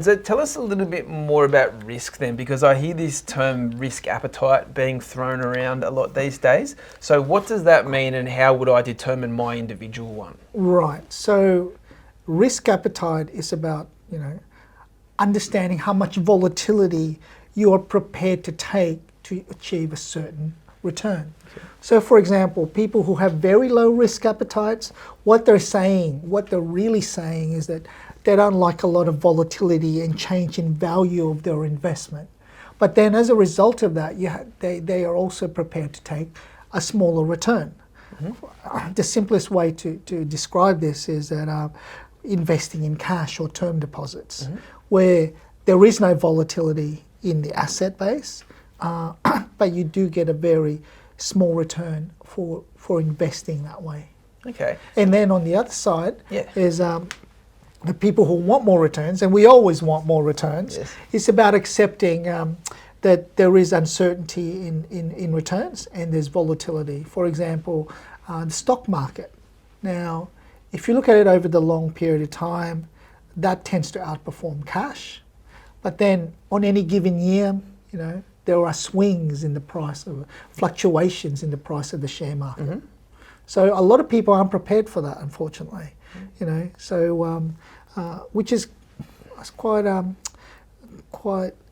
And so tell us a little bit more about risk then, because I hear this term risk appetite being thrown around a lot these days. So what does that mean, and how would I determine my individual one? Right. So risk appetite is about, understanding how much volatility you are prepared to take to achieve a certain return. Okay. So for example, people who have very low risk appetites, what they're really saying is that they don't like a lot of volatility and change in value of their investment. But then as a result of that, they are also prepared to take a smaller return. Mm-hmm. The simplest way to describe this is that investing in cash or term deposits, mm-hmm. where there is no volatility in the asset base, but you do get a very small return for investing that way. Okay. And then on the other side is the people who want more returns, and we always want more returns. Yes. It's about accepting that there is uncertainty in returns and there's volatility. For example, the stock market. Now, if you look at it over the long period of time, that tends to outperform cash. But then on any given year, there are swings in the price of fluctuations in the price of the share market. Mm-hmm. So a lot of people aren't prepared for that, unfortunately. Which is quite.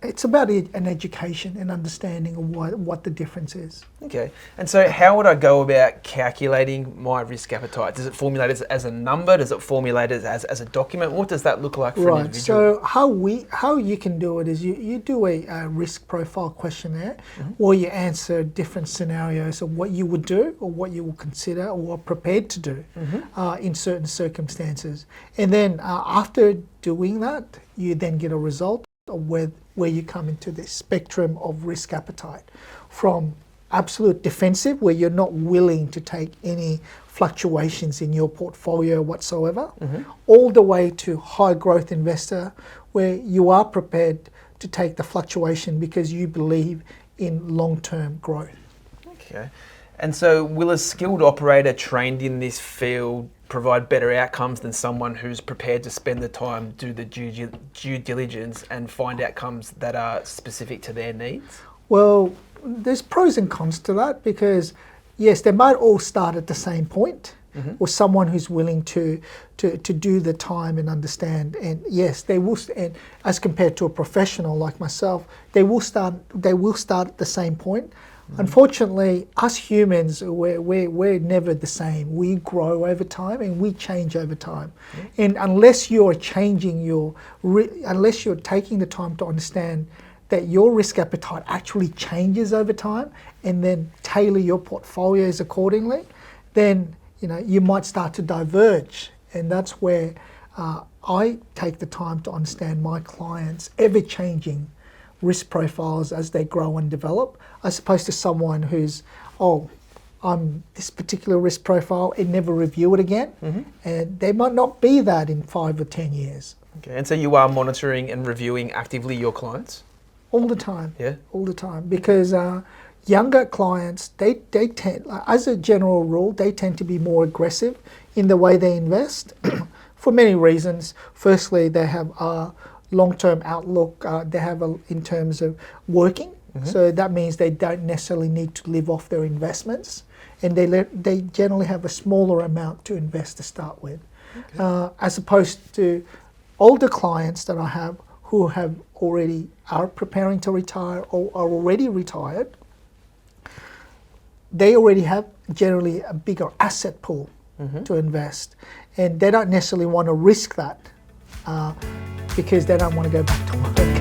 It's about an education and understanding of what the difference is. Okay. And so how would I go about calculating my risk appetite? Does it formulate as a number? Does it formulate as a document? What does that look like for an individual? So how you can do it is you do a risk profile questionnaire, mm-hmm. where you answer different scenarios of what you would do or what you will consider or are prepared to do, mm-hmm. In certain circumstances. And then after doing that, you then get a result of where you come into this spectrum of risk appetite, from absolute defensive, where you're not willing to take any fluctuations in your portfolio whatsoever, mm-hmm. all the way to high growth investor, where you are prepared to take the fluctuation because you believe in long-term growth. Okay. And so will a skilled operator trained in this field provide better outcomes than someone who's prepared to spend the time, do the due diligence and find outcomes that are specific to their needs? Well, there's pros and cons to that, because yes, they might all start at the same point, mm-hmm. or someone who's willing to do the time and understand, and yes, they will, and as compared to a professional like myself, they will start at the same point. Mm-hmm. Unfortunately, us humans, we're never the same. We grow over time and we change over time. Mm-hmm. And unless you're changing unless you're taking the time to understand that your risk appetite actually changes over time and then tailor your portfolios accordingly, then you might start to diverge. And that's where I take the time to understand my clients' ever-changing risk profiles as they grow and develop, as opposed to someone who's, I'm this particular risk profile and never review it again. Mm-hmm. And they might not be that in 5 or 10 years. Okay, and so you are monitoring and reviewing actively your clients? All the time. Yeah. All the time, because younger clients, they tend, as a general rule, they tend to be more aggressive in the way they invest for many reasons. Firstly, they have a long-term outlook, they have in terms of working. Mm-hmm. So that means they don't necessarily need to live off their investments, and they generally have a smaller amount to invest to start with. Okay. As opposed to older clients that I have who are preparing to retire or are already retired. They already have generally a bigger asset pool, mm-hmm. to invest, and they don't necessarily want to risk that because they don't want to go back to work.